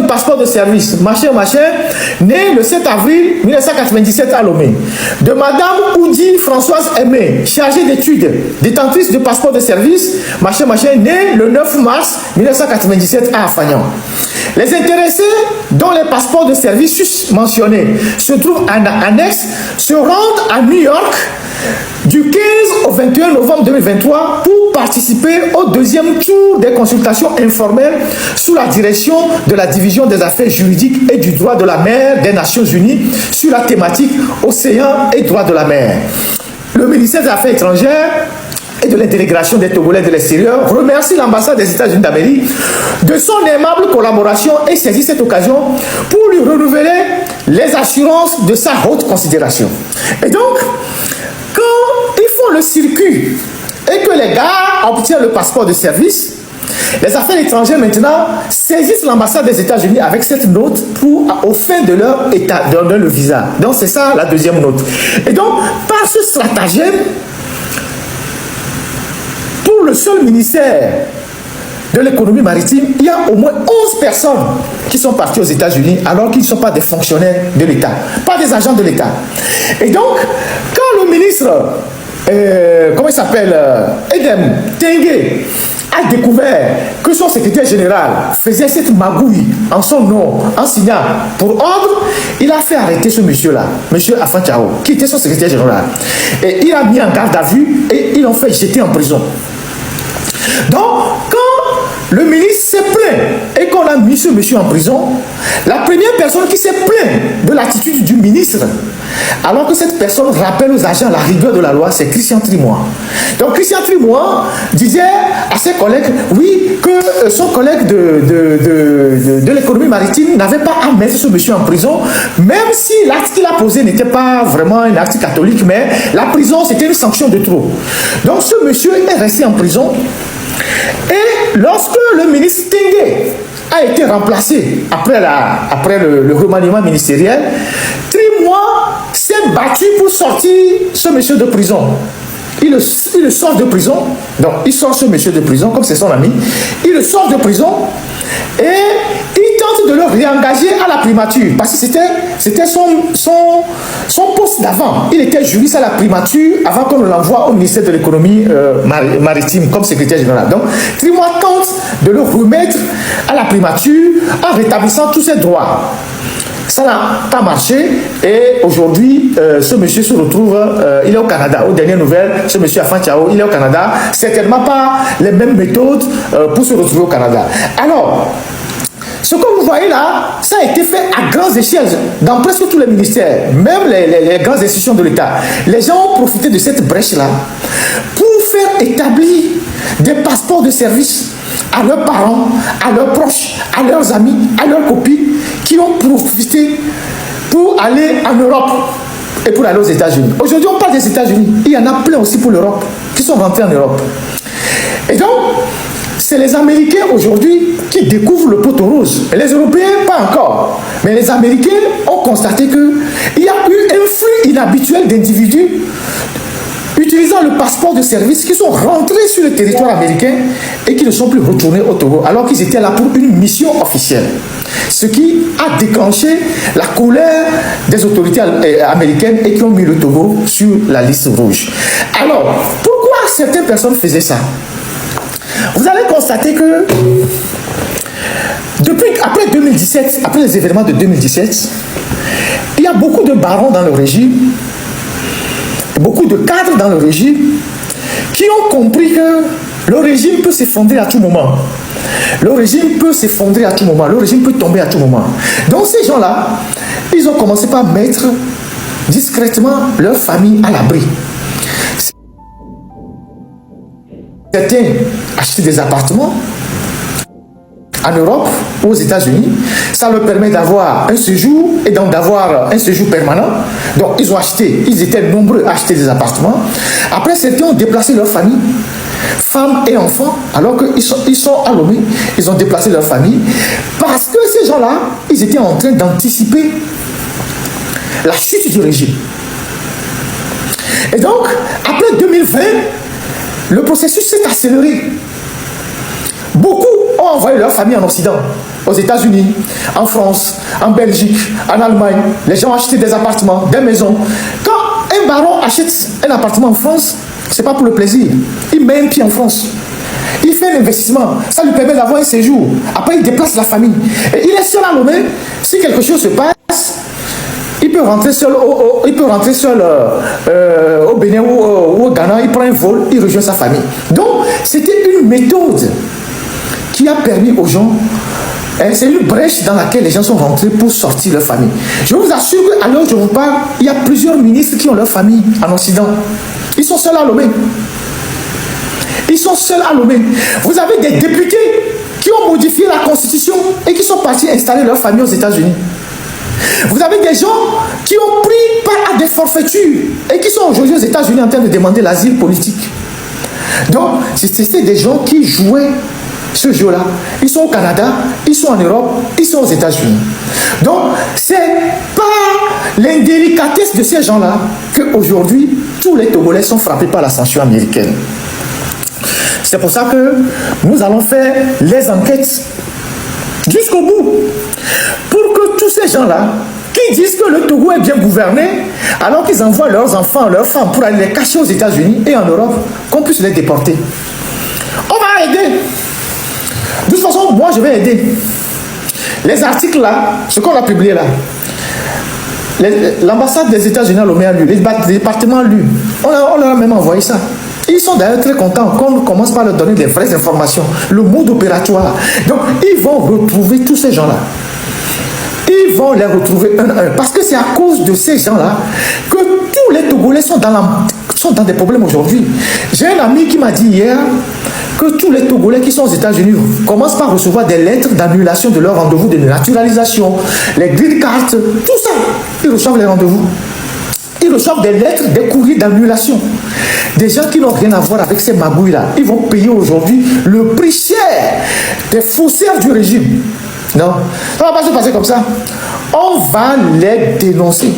passeport de service, machin, né le 7 avril 1997 à Lomé. De Madame Oudi Françoise Aimé, chargée d'études, détentrice de passeport de service, machin, né le 9 mars 1997 à Afagnan. Les intéressés dont les passeports de service mentionnés se trouvent en annexe se rendent à New York du 15 au 21 novembre 2023 pour participer au deuxième tour des consultations informelles sous la direction de la division des affaires juridiques et du droit de la mer des Nations Unies sur la thématique océan et droit de la mer. Le ministère des Affaires étrangères et de l'intégration des Togolais de l'extérieur remercie l'ambassade des États-Unis d'Amérique de son aimable collaboration et saisit cette occasion pour lui renouveler les assurances de sa haute considération. Et donc, quand ils font le circuit et que les gars obtiennent le passeport de service, les affaires étrangères maintenant saisissent l'ambassade des États-Unis avec cette note pour, au fin de leur état, donner le visa. Donc c'est ça la deuxième note. Et donc, par ce stratagème, pour le seul ministère de l'économie maritime, il y a au moins 11 personnes qui sont parties aux États-Unis alors qu'ils ne sont pas des fonctionnaires de l'État, pas des agents de l'État. Et donc, quand le ministre, comment il s'appelle, Edem Tengue, a découvert que son secrétaire général faisait cette magouille en son nom, en signant pour ordre, il a fait arrêter ce monsieur-là, monsieur Afan Tchao, qui était son secrétaire général. Et il a mis en garde à vue et ils l'ont fait jeter en prison. Donc, quand le ministre s'est plaint et qu'on a mis ce monsieur en prison, la première personne qui s'est plaint de l'attitude du ministre, alors que cette personne rappelle aux agents la rigueur de la loi, c'est Christian Trimois. Donc Christian Trimois disait à ses collègues, oui, que son collègue de l'économie maritime n'avait pas à mettre ce monsieur en prison, même si l'acte qu'il a posé n'était pas vraiment un acte catholique, mais la prison c'était une sanction de trop. Donc ce monsieur est resté en prison. Et lorsque le ministre Tengue a été remplacé après le remaniement ministériel, Trimois s'est battu pour sortir ce monsieur de prison. Il le sort de prison, donc il sort ce monsieur de prison, comme c'est son ami, il le sort de prison et il tente de le réengager à la primature, parce que c'était son poste d'avant. Il était juriste à la primature avant qu'on l'envoie au ministère de l'économie maritime comme secrétaire général. Donc, Trimois tente de le remettre à la primature en rétablissant tous ses droits. Ça n'a pas marché et aujourd'hui, ce monsieur se retrouve, il est au Canada. Aux dernières nouvelles, ce monsieur Afan Tchao, il est au Canada. Certainement pas les mêmes méthodes pour se retrouver au Canada. Alors, ce que vous voyez là, ça a été fait à grandes échelles dans presque tous les ministères, même les grandes institutions de l'État. Les gens ont profité de cette brèche-là pour faire établir des passeports de service à leurs parents, à leurs proches, à leurs amis, à leurs copines qui ont profité pour aller en Europe et pour aller aux États-Unis. Aujourd'hui, on parle des États-Unis. Il y en a plein aussi pour l'Europe qui sont rentrés en Europe. Et donc, c'est les Américains aujourd'hui qui découvrent le poteau rose. Et les Européens, pas encore. Mais les Américains ont constaté qu'il y a eu un flux inhabituel d'individus utilisant le passeport de service qui sont rentrés sur le territoire américain et qui ne sont plus retournés au Togo alors qu'ils étaient là pour une mission officielle. Ce qui a déclenché la colère des autorités américaines et qui ont mis le Togo sur la liste rouge. Alors, pourquoi certaines personnes faisaient ça? Vous allez constater que après 2017, après les événements de 2017, il y a beaucoup de barons dans le régime, beaucoup de cadres dans le régime qui ont compris que le régime peut s'effondrer à tout moment. Le régime peut s'effondrer à tout moment. Le régime peut tomber à tout moment. Donc ces gens-là, ils ont commencé par mettre discrètement leur famille à l'abri. Certains achetaient des appartements en Europe ou aux États-Unis. Ça leur permet d'avoir un séjour et donc d'avoir un séjour permanent. Donc ils ont acheté, ils étaient nombreux à acheter des appartements. Après, certains ont déplacé leur famille, femmes et enfants, alors qu'ils sont à Lomé. Ils ont déplacé leur famille parce que ces gens-là, ils étaient en train d'anticiper la chute du régime. Et donc, après 2020, le processus s'est accéléré. Beaucoup ont envoyé leur famille en Occident, aux États-Unis, en France, en Belgique, en Allemagne. Les gens achètent des appartements, des maisons. Quand un baron achète un appartement en France, ce n'est pas pour le plaisir. Il met un pied en France. Il fait un investissement. Ça lui permet d'avoir un séjour. Après, il déplace la famille. Et il est seul à Lomé. Si quelque chose se passe, il peut rentrer seul au Bénin ou au Ghana. Il prend un vol, il rejoint sa famille. Donc, c'était une méthode qui a permis aux gens, c'est une brèche dans laquelle les gens sont rentrés pour sortir leur famille. Je vous assure qu'à l'heure où je vous parle, il y a plusieurs ministres qui ont leur famille en Occident. Ils sont seuls à Lomé. Ils sont seuls à Lomé. Vous avez des députés qui ont modifié la constitution et qui sont partis installer leur famille aux États-Unis. Vous avez des gens qui ont pris part à des forfaitures et qui sont aujourd'hui aux États-Unis en train de demander l'asile politique. Donc, c'était des gens qui jouaient ce jeu-là. Ils sont au Canada, ils sont en Europe, ils sont aux États-Unis. Donc, c'est par l'indélicatesse de ces gens-là qu'aujourd'hui, tous les Togolais sont frappés par la censure américaine. C'est pour ça que nous allons faire les enquêtes jusqu'au bout. Pour que tous ces gens-là qui disent que le Togo est bien gouverné, alors qu'ils envoient leurs enfants, leurs femmes pour aller les cacher aux États-Unis et en Europe, qu'on puisse les déporter. On va aider. De toute façon, moi je vais aider. Les articles là, ce qu'on a publié là, l'ambassade des États-Unis à Lomé a lu, les départements lu. On leur a même envoyé ça. Ils sont d'ailleurs très contents qu'on commence par leur donner des vraies informations, le mode opératoire. Donc, ils vont retrouver tous ces gens-là. Ils vont les retrouver un à un. Parce que c'est à cause de ces gens-là que tous les Togolais sont dans des problèmes aujourd'hui. J'ai un ami qui m'a dit hier que tous les Togolais qui sont aux États-Unis commencent par recevoir des lettres d'annulation de leur rendez-vous de naturalisation, les green cards, tout ça. Ils reçoivent les rendez-vous. Ils reçoivent des lettres, des courriers d'annulation. Des gens qui n'ont rien à voir avec ces magouilles-là. Ils vont payer aujourd'hui le prix cher des faussaires du régime. Non, ça ne va pas se passer comme ça. On va les dénoncer.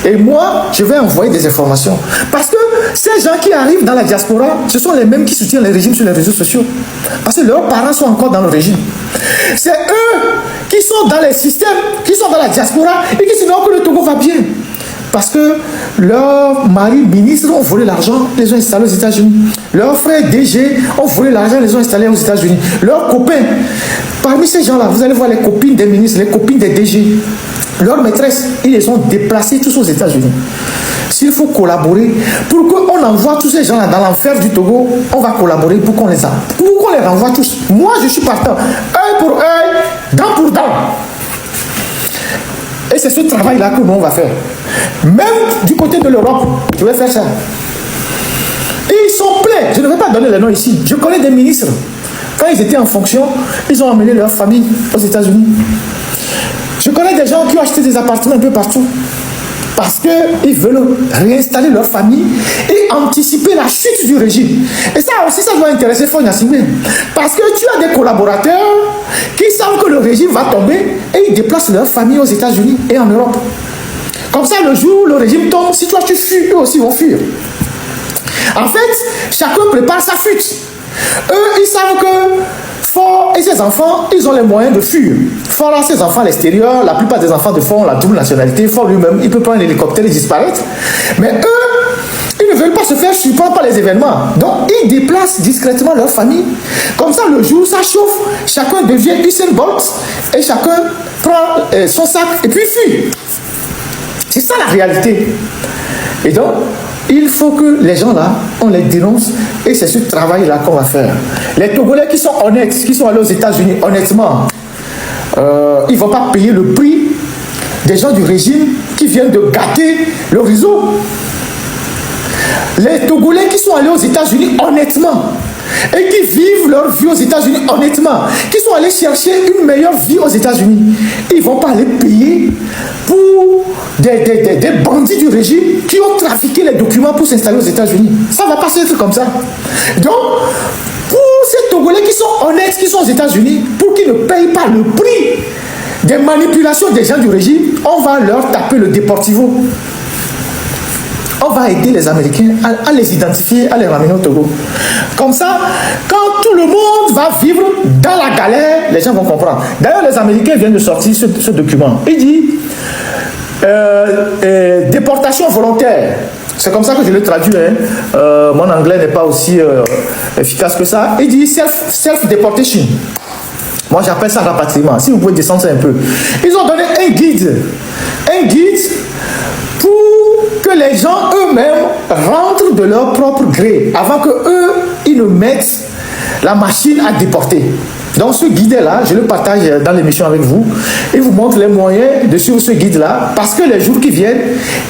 Et moi, je vais envoyer des informations. Parce que ces gens qui arrivent dans la diaspora, ce sont les mêmes qui soutiennent les régimes sur les réseaux sociaux. Parce que leurs parents sont encore dans le régime. C'est eux qui sont dans les systèmes, qui sont dans la diaspora et qui se disent que le Togo va bien. Parce que leurs maris ministres ont volé l'argent, les ont installés aux États-Unis. Leurs frères DG ont volé l'argent, les ont installés aux États-Unis. Leurs copains, parmi ces gens-là, vous allez voir les copines des ministres, les copines des DG. Leurs maîtresses, ils les ont déplacés tous aux États-Unis. S'il faut collaborer, pour qu'on envoie tous ces gens-là dans l'enfer du Togo, on va collaborer pour qu'on les renvoie tous. Moi, je suis partant. Œil pour œil, dent pour dent. Et c'est ce travail-là que nous, on va faire. Même du côté de l'Europe, je vais faire ça. Et ils sont pleins. Je ne vais pas donner les noms ici. Je connais des ministres. Quand ils étaient en fonction, ils ont emmené leur famille aux États-Unis. Je connais des gens qui ont acheté des appartements un peu partout. Parce qu'ils veulent réinstaller leur famille et anticiper la chute du régime. Et ça aussi, ça doit intéresser Foy Gnassingbé. Parce que tu as des collaborateurs qui savent que le régime va tomber et ils déplacent leur famille aux États-Unis et en Europe. Comme ça, le jour où le régime tombe, si toi tu fuis, eux aussi vont fuir. En fait, chacun prépare sa fuite. Eux, ils savent que Faure et ses enfants, ils ont les moyens de fuir. Faure a ses enfants à l'extérieur, la plupart des enfants de Faure ont la double nationalité. Faure lui-même, il peut prendre un hélicoptère et disparaître. Mais eux, ils ne veulent pas se faire surprendre par les événements. Donc, ils déplacent discrètement leur famille. Comme ça, le jour où ça chauffe, chacun devient Usain Bolt et chacun prend son sac et puis fuit. C'est ça la réalité. Et donc, il faut que les gens là, on les dénonce et c'est ce travail-là qu'on va faire. Les Togolais qui sont honnêtes, qui sont allés aux États-Unis honnêtement, ils ne vont pas payer le prix des gens du régime qui viennent de gâter le réseau. Les Togolais qui sont allés aux États-Unis honnêtement et qui vivent leur vie aux États-Unis honnêtement, qui sont allés chercher une meilleure vie aux États-Unis, ils ne vont pas aller payer pour des bandits du régime qui ont trafiqué les documents pour s'installer aux États-Unis. Ça ne va pas se faire comme ça. Donc, pour ces Togolais qui sont honnêtes, qui sont aux États-Unis, pour qu'ils ne payent pas le prix des manipulations des gens du régime, on va leur taper le Deportivo. On va aider les Américains à les identifier, à les ramener au Togo. Comme ça, quand tout le monde va vivre dans la galère, les gens vont comprendre. D'ailleurs, les Américains viennent de sortir ce document. Il dit déportation volontaire. C'est comme ça que je l'ai traduit. Hein. Mon anglais n'est pas aussi efficace que ça. Il dit self-deportation. Moi, j'appelle ça rapatriement. Si vous pouvez descendre ça un peu. Ils ont donné un guide. Un guide pour que les gens eux-mêmes rentrent de leur propre gré avant que eux, ils ne mettent la machine à déporter. Donc ce guide-là, je le partage dans l'émission avec vous. Il vous montre les moyens de suivre ce guide-là parce que les jours qui viennent,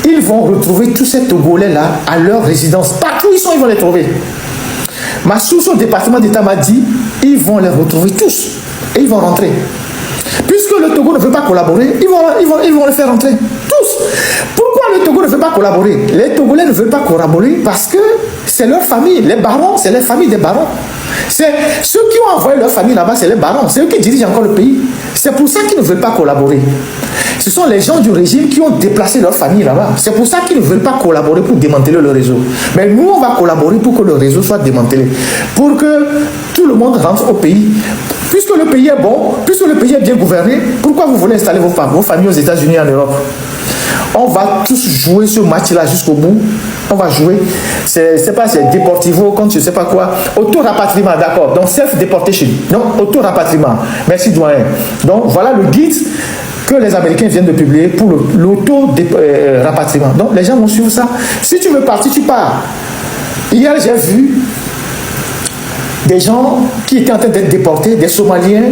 ils vont retrouver tous ces Togolais-là à leur résidence. Partout où ils sont, ils vont les trouver. Ma source au département d'État m'a dit, ils vont les retrouver tous et ils vont rentrer. Puisque le Togo ne veut pas collaborer, ils vont les faire rentrer. Tous. Pourquoi le Togo ne veut pas collaborer? Les Togolais ne veulent pas collaborer parce que c'est leur famille. Les barons, c'est les familles des barons. C'est ceux qui ont envoyé leur famille là-bas, c'est les barons. C'est eux qui dirigent encore le pays. C'est pour ça qu'ils ne veulent pas collaborer. Ce sont les gens du régime qui ont déplacé leur famille là-bas. C'est pour ça qu'ils ne veulent pas collaborer pour démanteler le réseau. Mais nous, on va collaborer pour que le réseau soit démantelé. Pour que tout le monde rentre au pays. Puisque le pays est bon, puisque le pays est bien gouverné, pourquoi vous voulez installer vos familles aux États-Unis et en Europe? On va tous jouer ce match-là jusqu'au bout. On va jouer. C'est pas, c'est Deportivo contre je sais pas quoi. Auto-rapatriement, d'accord. Donc, self-deportation. Donc, auto-rapatriement. Merci, doyen. Donc, voilà le guide que les Américains viennent de publier pour l'auto-rapatriement. Donc, les gens vont suivre ça. Si tu veux partir, tu pars. Hier, j'ai vu des gens qui étaient en train d'être déportés, des Somaliens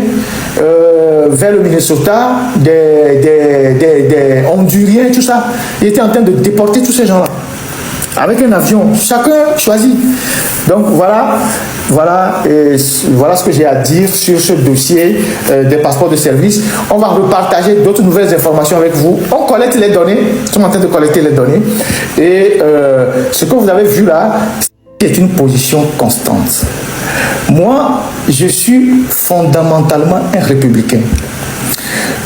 vers le Minnesota, des Honduriens, tout ça. Ils étaient en train de déporter tous ces gens-là. Avec un avion, chacun choisit. Donc voilà ce que j'ai à dire sur ce dossier des passeports de service. On va repartager d'autres nouvelles informations avec vous. On collecte les données, nous sommes en train de collecter les données. Et ce que vous avez vu là, c'est une position constante. Moi, je suis fondamentalement un républicain.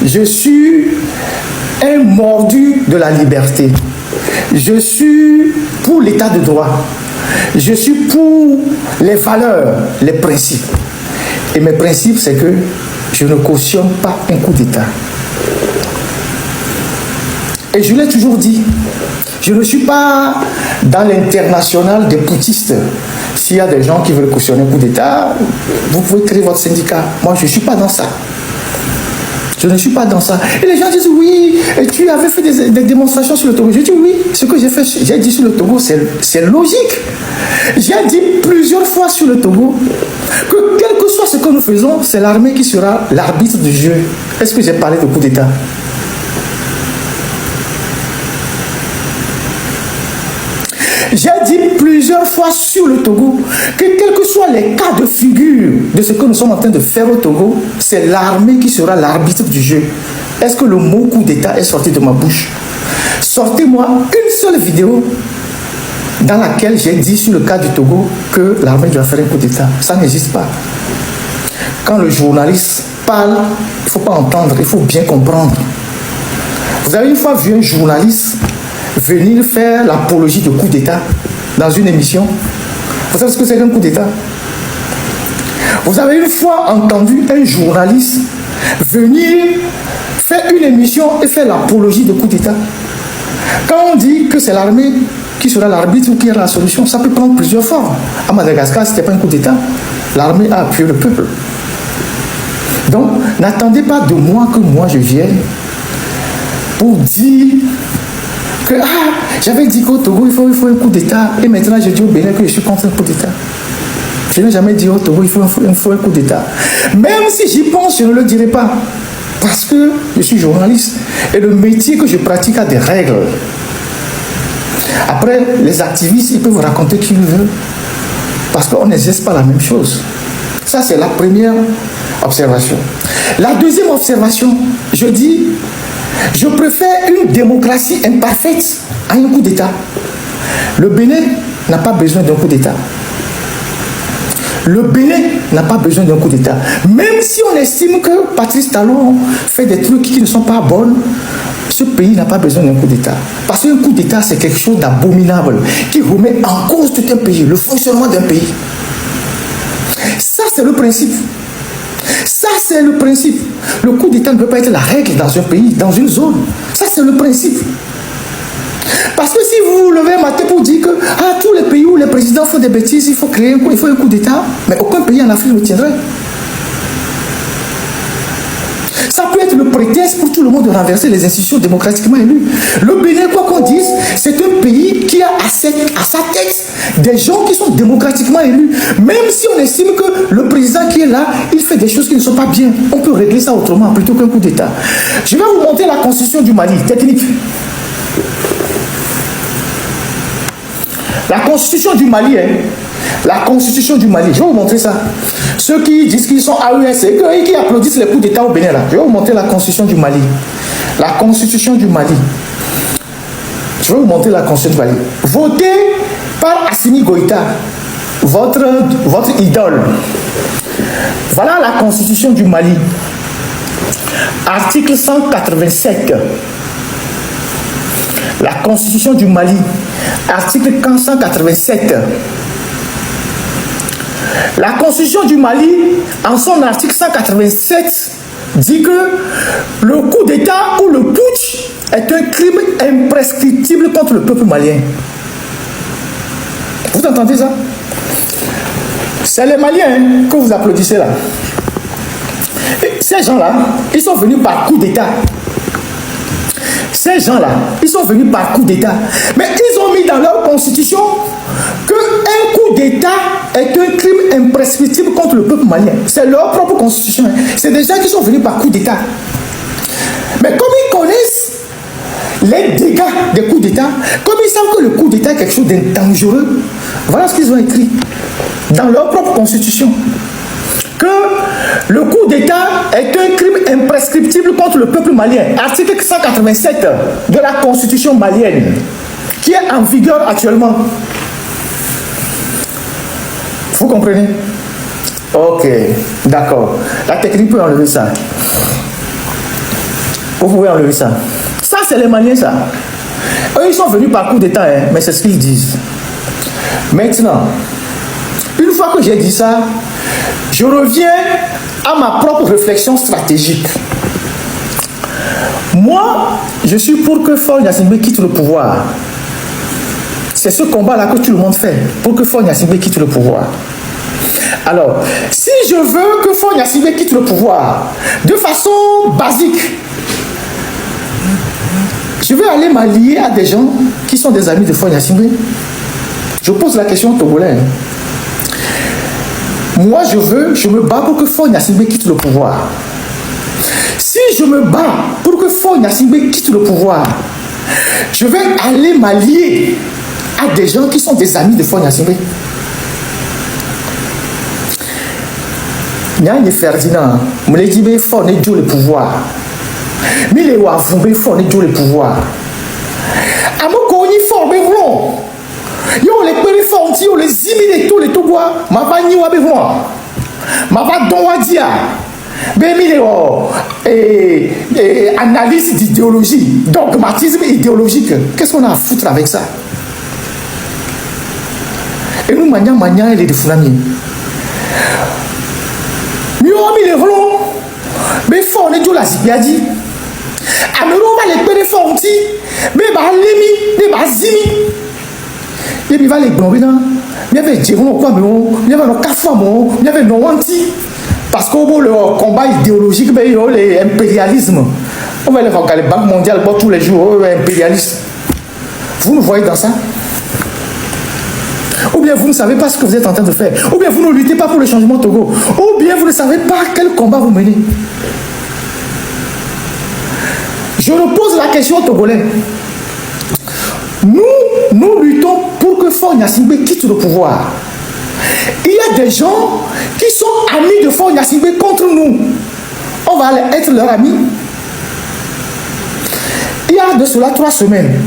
Je suis un mordu de la liberté. Je suis pour l'état de droit. Je suis pour les valeurs, les principes. Et mes principes, c'est que je ne cautionne pas un coup d'État. Et je l'ai toujours dit, je ne suis pas dans l'international des poutistes. S'il y a des gens qui veulent cautionner un coup d'État, vous pouvez créer votre syndicat. Moi, je ne suis pas dans ça. Je ne suis pas dans ça. Et les gens disent, oui, tu avais fait des démonstrations sur le Togo. Je dis, oui, ce que j'ai fait, j'ai dit sur le Togo, c'est logique. J'ai dit plusieurs fois sur le Togo que quel que soit ce que nous faisons, c'est l'armée qui sera l'arbitre du jeu. Est-ce que j'ai parlé de coup d'État? J'ai dit plusieurs fois sur le Togo que quels que soient les cas de figure de ce que nous sommes en train de faire au Togo, c'est l'armée qui sera l'arbitre du jeu. Est-ce que le mot coup d'État est sorti de ma bouche? Sortez-moi une seule vidéo dans laquelle j'ai dit sur le cas du Togo que l'armée doit faire un coup d'État. Ça n'existe pas. Quand le journaliste parle, il ne faut pas entendre, il faut bien comprendre. Vous avez une fois vu un journaliste venir faire l'apologie de coup d'État dans une émission? Vous savez ce que c'est qu'un coup d'État? Vous avez une fois entendu un journaliste venir faire une émission et faire l'apologie de coup d'État? Quand on dit que c'est l'armée qui sera l'arbitre ou qui a la solution, ça peut prendre plusieurs formes. À Madagascar, ce n'était pas un coup d'État. L'armée a appuyé le peuple. Donc, n'attendez pas de moi que moi je vienne pour dire que j'avais dit qu'au Togo il faut un coup d'État et maintenant je dis au Bénin que je suis contre un coup d'État. Je n'ai jamais dit au Togo il faut un coup d'État. Même si j'y pense, je ne le dirai pas. Parce que je suis journaliste et le métier que je pratique a des règles. Après, les activistes, ils peuvent raconter qui ils veulent parce qu'on n'exerce pas la même chose. Ça, c'est la première observation. La deuxième observation, je dis, je préfère une démocratie imparfaite à un coup d'État. Le Bénin n'a pas besoin d'un coup d'État. Le Bénin n'a pas besoin d'un coup d'État. Même si on estime que Patrice Talon fait des trucs qui ne sont pas bons, ce pays n'a pas besoin d'un coup d'État. Parce qu'un coup d'État, c'est quelque chose d'abominable qui remet en cause tout un pays, le fonctionnement d'un pays. Ça, c'est le principe. Ça, c'est le principe. Le coup d'État ne peut pas être la règle dans un pays, dans une zone. Ça, c'est le principe. Parce que si vous vous levez un matin pour dire que tous les pays où les présidents font des bêtises, il faut créer un coup d'État, mais aucun pays en Afrique ne tiendrait. Ça peut être le prétexte pour tout le monde de renverser les institutions démocratiquement élues. Le Bénin, quoi qu'on dise, c'est un pays qui a à sa tête des gens qui sont démocratiquement élus. Même si on estime que le président qui est là, il fait des choses qui ne sont pas bien, on peut régler ça autrement plutôt qu'un coup d'État. Je vais vous montrer la constitution du Mali, technique. La constitution du Mali, la constitution du Mali, je vais vous montrer ça. Ceux qui disent qu'ils sont AES et qui applaudissent les coups d'État au Bénin, là, je vais vous montrer la constitution du Mali. La constitution du Mali. Je vais vous montrer la constitution du Mali. Votée par Assimi Goïta, votre idole. Voilà la constitution du Mali. Article 187. La constitution du Mali. Article 187. La constitution du Mali, en son article 187, dit que le coup d'État ou le putsch est un crime imprescriptible contre le peuple malien. Vous entendez ça? C'est les Maliens que vous applaudissez là. Et ces gens-là, ils sont venus par coup d'État. Ces gens-là, ils sont venus par coup d'État. Mais ils ont mis dans leur constitution qu'un coup d'État est un crime imprescriptible contre le peuple malien. C'est leur propre constitution. C'est des gens qui sont venus par coup d'État. Mais comme ils connaissent les dégâts des coups d'État, comme ils savent que le coup d'État est quelque chose de dangereux, voilà ce qu'ils ont écrit dans leur propre constitution. Que le coup d'État est un crime imprescriptible contre le peuple malien. Article 187 de la Constitution malienne, qui est en vigueur actuellement. Vous comprenez? Ok, d'accord. La technique peut enlever ça. Vous pouvez enlever ça. Ça, c'est les Maliens, ça. Eux, ils sont venus par coup d'État, mais c'est ce qu'ils disent. Maintenant, une fois que j'ai dit ça, je reviens à ma propre réflexion stratégique. Moi, je suis pour que Faure Gnassingbé quitte le pouvoir. C'est ce combat-là que tout le monde fait, pour que Faure Gnassingbé quitte le pouvoir. Alors, si je veux que Faure Gnassingbé quitte le pouvoir, de façon basique, je vais aller m'allier à des gens qui sont des amis de Faure Gnassingbé. Je pose la question aux Togolais. Moi, je me bats pour que Faure Gnassingbé quitte le pouvoir. Si je me bats pour que Faure Gnassingbé quitte le pouvoir, je vais aller m'allier à des gens qui sont des amis de Faure Gnassingbé. Nyanye Ferdinand, Mouledjibé Faure n'est le pouvoir. Milewa Vumbe Faure n'est le pouvoir. Amokoni Faure Bévron. Yo les péré fonti, yo les immigrés tous les Togois, ma va niwa bévron. Ma va donwadia. Bémileo analyse d'idéologie, dogmatisme idéologique. Qu'est-ce qu'on a à foutre avec ça? Et nous mania et les funami. Mieux les volons. Mais fort les la zipiadi. Amero va les péré fonti. Mais bah lemi, mais bah zimi. Et puis va les blondes, il y avait des gens quoi, il y avait nos cafamons, il y avait nos anti. Parce qu'au le combat idéologique, l'impérialisme. On va aller voir les banques mondiales tous les jours, impérialisme. Vous me voyez dans ça? Ou bien vous ne savez pas ce que vous êtes en train de faire. Ou bien vous ne luttez pas pour le changement au Togo. Ou bien vous ne savez pas quel combat vous menez. Je repose la question aux Togolais. Nous luttons pour que Faure Gnassingbé quitte le pouvoir. Il y a des gens qui sont amis de Faure Gnassingbé contre nous. On va être leurs amis. Il y a de cela 3 semaines,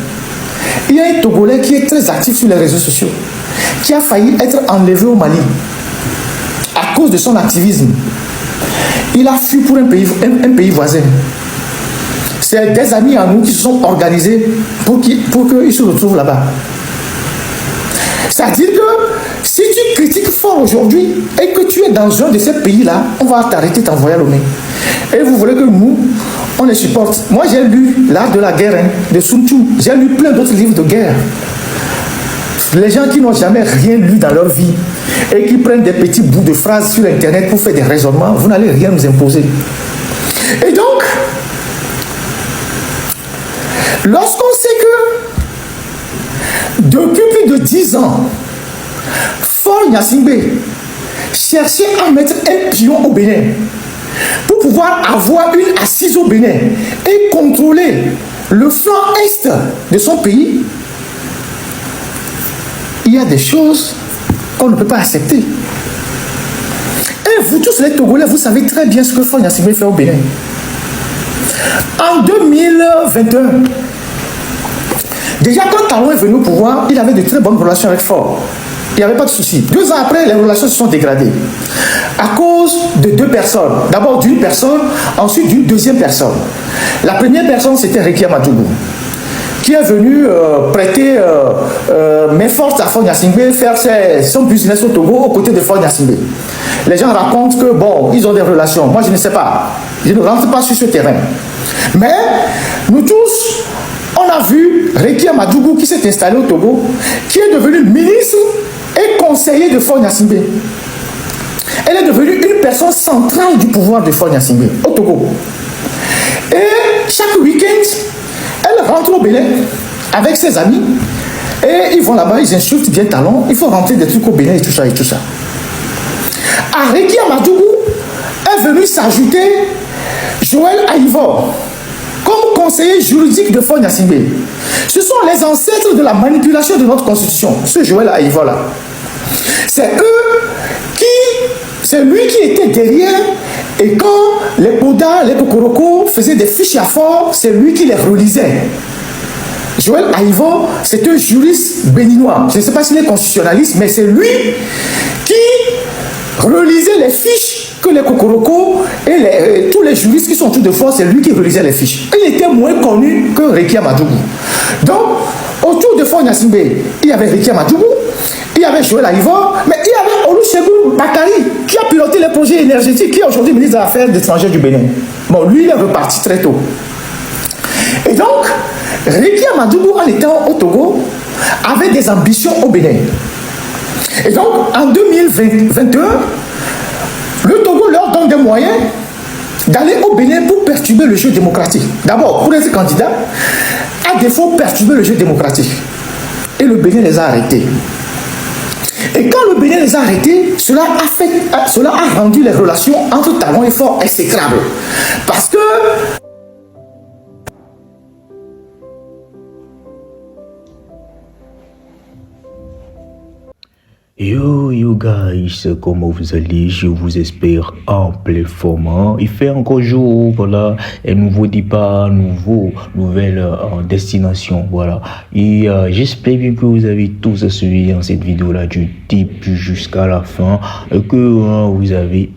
il y a un Togolais qui est très actif sur les réseaux sociaux, qui a failli être enlevé au Mali à cause de son activisme. Il a fui pour un pays voisin. c'est des amis à nous qui se sont organisés pour qu'ils se retrouvent là-bas. C'est-à-dire que si tu critiques fort aujourd'hui et que tu es dans un de ces pays-là, on va t'arrêter, t'envoyer à Lomé. Et vous voulez que nous, on les supporte. Moi, j'ai lu L'art de la guerre de Sun Tzu. J'ai lu plein d'autres livres de guerre. Les gens qui n'ont jamais rien lu dans leur vie et qui prennent des petits bouts de phrases sur Internet pour faire des raisonnements, vous n'allez rien nous imposer. Et donc, lorsqu'on sait que depuis plus de 10 ans, Faure Gnassingbé cherchait à mettre un pion au Bénin pour pouvoir avoir une assise au Bénin et contrôler le flanc est de son pays, il y a des choses qu'on ne peut pas accepter. Et vous tous les Togolais, vous savez très bien ce que Faure Gnassingbé fait au Bénin. En 2021, déjà quand Talon est venu au pouvoir, il avait de très bonnes relations avec Faure. Il n'y avait pas de souci. 2 ans après, les relations se sont dégradées. À cause de 2 personnes. D'abord d'une personne, ensuite d'une deuxième personne. La première personne, c'était Réki Amadougou, qui est venu prêter main forte à Faure Gnassingbé, faire son business au Togo aux côtés de Faure Gnassingbé. Les gens racontent que, bon, ils ont des relations. Moi, je ne sais pas. Je ne rentre pas sur ce terrain. Mais, nous tous, on a vu Réki Amadougou qui s'est installé au Togo, qui est devenu ministre et conseiller de Faure Gnassingbé. Elle est devenue une personne centrale du pouvoir de Faure Gnassingbé au Togo. Et chaque week-end, elle rentre au Bénin avec ses amis et ils vont là-bas, ils insultent bien Talon, il faut rentrer des trucs au Bénin et tout ça et tout ça. À Réki Amadougou est venu s'ajouter Joël Aïvor comme conseiller juridique de Faure Gnassingbé. Ce sont les ancêtres de la manipulation de notre constitution, ce Joël Aïvor là. C'est lui qui était derrière, et quand les Boda, les Kokoroko faisaient des fiches à Faure, c'est lui qui les relisait. Joël Aïvor, c'est un juriste béninois. Je ne sais pas s'il est constitutionnaliste, mais c'est lui qui relisait les fiches que les Kokoroko et tous les juristes qui sont autour de Faure, c'est lui qui relisait les fiches. Il était moins connu que Réki Amadougou. Donc, autour de Faure Gnassingbé, il y avait Réki Amadougou, il y avait Joël Aïvor, mais il y avait Olusegun Bakari qui a piloté les projets énergétiques, qui est aujourd'hui ministre des Affaires étrangères du Bénin. Bon, lui, il est reparti très tôt. Et donc, Réki Amadougou, en étant au Togo, avait des ambitions au Bénin. Et donc, en 2021, le Togo leur donne des moyens d'aller au Bénin pour perturber le jeu démocratique. D'abord, pour être candidat, à défaut, perturber le jeu démocratique. Et le Bénin les a arrêtés. Et quand le Bénin les a arrêtés, cela a rendu les relations entre Talon et Faure exécrables. Parce que Yo guys, comment vous allez? Je vous espère en pleine forme. Il fait encore jour, voilà, un nouveau départ, nouvelle destination, voilà. Et j'espère bien que vous avez tous suivi cette vidéo-là du début jusqu'à la fin, et que vous avez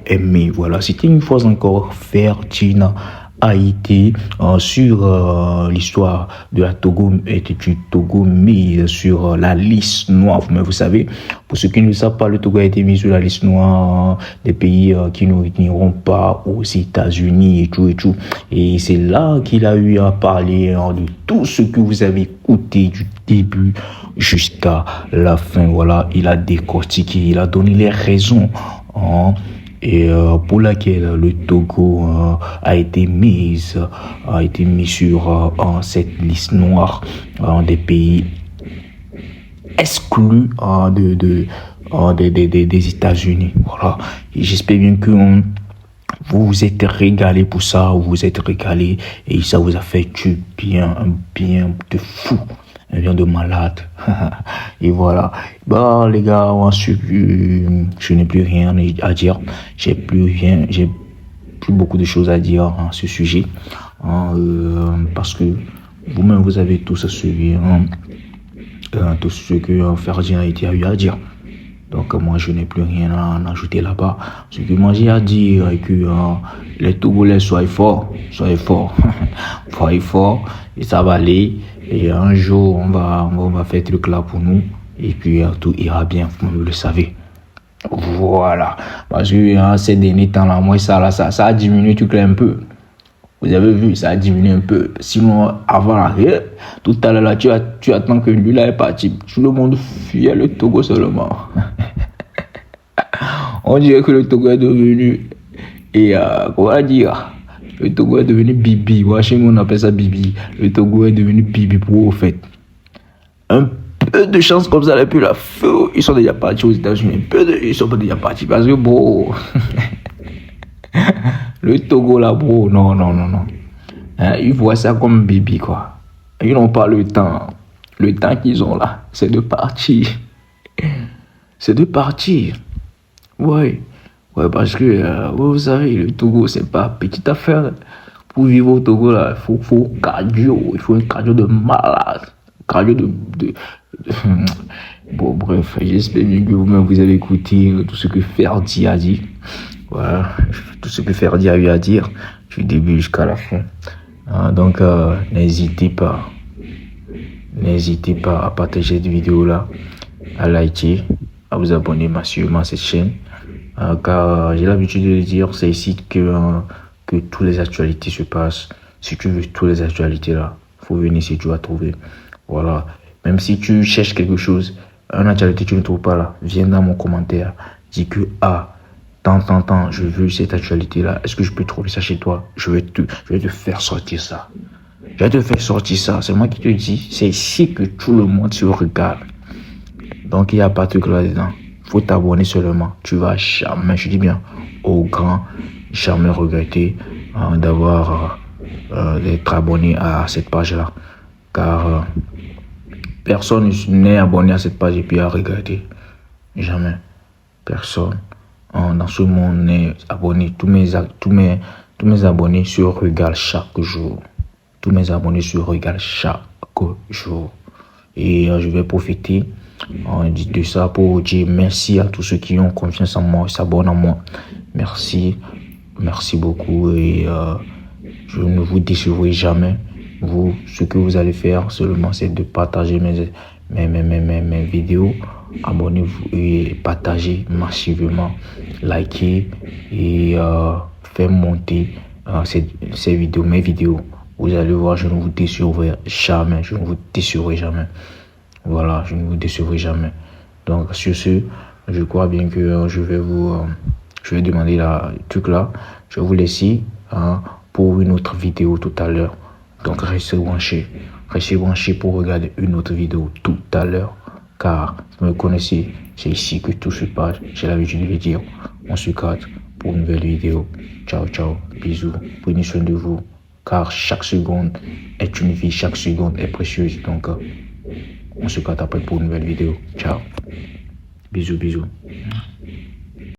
aimé, voilà. C'était une fois encore Ferdinand Haïti sur l'histoire de la Togo et du Togo mis sur la liste noire. Mais vous savez, pour ceux qui ne le savent pas, le Togo a été mis sur la liste noire des pays qui n'iront pas aux États-Unis et tout et tout. Et c'est là qu'il a eu à parler de tout ce que vous avez écouté du début jusqu'à la fin. Voilà, il a décortiqué, il a donné les raisons. Et pour laquelle le Togo a été mis sur cette liste noire des pays exclus des États-Unis. Voilà. Et j'espère bien que vous vous êtes régalé pour ça, vous vous êtes régalé et ça vous a fait du bien, un bien de fou. Un bien de malade. Et voilà. Bah, les gars, je n'ai plus rien à dire. J'ai plus beaucoup de choses à dire à ce sujet. Parce que vous-même, vous avez tous suivi tout ce que Ferdinand a eu à dire. Donc moi je n'ai plus rien à en ajouter là-bas. Ce que moi j'ai à dire est que les Togolais soyez forts, soyez forts, soyez forts et ça va aller. Et un jour on va faire truc là pour nous et puis tout ira bien, vous le savez. Voilà, parce que ces derniers temps là, moi ça a diminué tout un peu. Vous avez vu, ça a diminué un peu. Sinon, avant là, tout à l'heure là, tu attends que lui là est parti. Tout le monde fuyait le Togo seulement. On dirait que le Togo est devenu, et comment dire, le Togo est devenu Bibi. Chez nous on appelle ça Bibi. Le Togo est devenu Bibi pour au fait. Un peu de chance comme ça, et puis là, ils sont déjà partis aux États-Unis. Ils sont pas déjà partis parce que bon. Le Togo là, bro, non. Ils voient ça comme bébé, quoi. Ils n'ont pas le temps. Le temps qu'ils ont là, c'est de partir. C'est de partir. Ouais, parce que, vous savez, le Togo, c'est pas petite affaire. Pour vivre au Togo là, il faut cardio. Il faut un cardio de malade. Cardio de... Bon, bref, j'espère bien que vous-même vous avez écouté tout ce que Ferdi a dit. Voilà, tout ce que Ferdi a eu à dire du début jusqu'à la fin. Donc, n'hésitez pas à partager cette vidéo-là, à liker, à vous abonner massivement à cette chaîne. Car j'ai l'habitude de le dire, c'est ici que toutes les actualités se passent. Si tu veux toutes les actualités là, faut venir si tu vas trouver. Voilà. Même si tu cherches quelque chose, une actualité tu ne trouves pas là, viens dans mon commentaire, dis que tant, je veux cette actualité là, est-ce que je peux trouver ça chez toi? Je vais te faire sortir ça. Je vais te faire sortir ça. C'est moi qui te dis, c'est ici que tout le monde se regarde. Donc il n'y a pas de truc là-dedans. Faut t'abonner seulement. Tu vas jamais, je dis bien, au grand, jamais regretter d'être abonné à cette page-là. Car personne n'est abonné à cette page et puis à regretter. Jamais. Personne dans ce monde n'est abonné. Tous mes abonnés se regardent chaque jour. Tous mes abonnés se regardent chaque jour. Et je vais profiter de ça pour dire merci à tous ceux qui ont confiance en moi, s'abonnent à moi. Merci beaucoup et je ne vous décevrai jamais. Vous, ce que vous allez faire seulement, c'est de partager mes vidéos. Abonnez-vous et partagez massivement, likez et faites monter ces vidéos, mes vidéos. Vous allez voir, je ne vous décevrai jamais. Voilà, je ne vous décevrai jamais. Donc sur ce, je crois bien que je vais demander la truc là. Je vais vous laisser pour une autre vidéo tout à l'heure. Donc restez branchés pour regarder une autre vidéo tout à l'heure. Car vous me connaissez, c'est ici que tout se passe. J'ai l'habitude de le dire. On se capte pour une nouvelle vidéo. Ciao, bisous. Prenez soin de vous. Car chaque seconde est une vie, chaque seconde est précieuse. Donc on se capte après pour une nouvelle vidéo. Ciao. Bisous.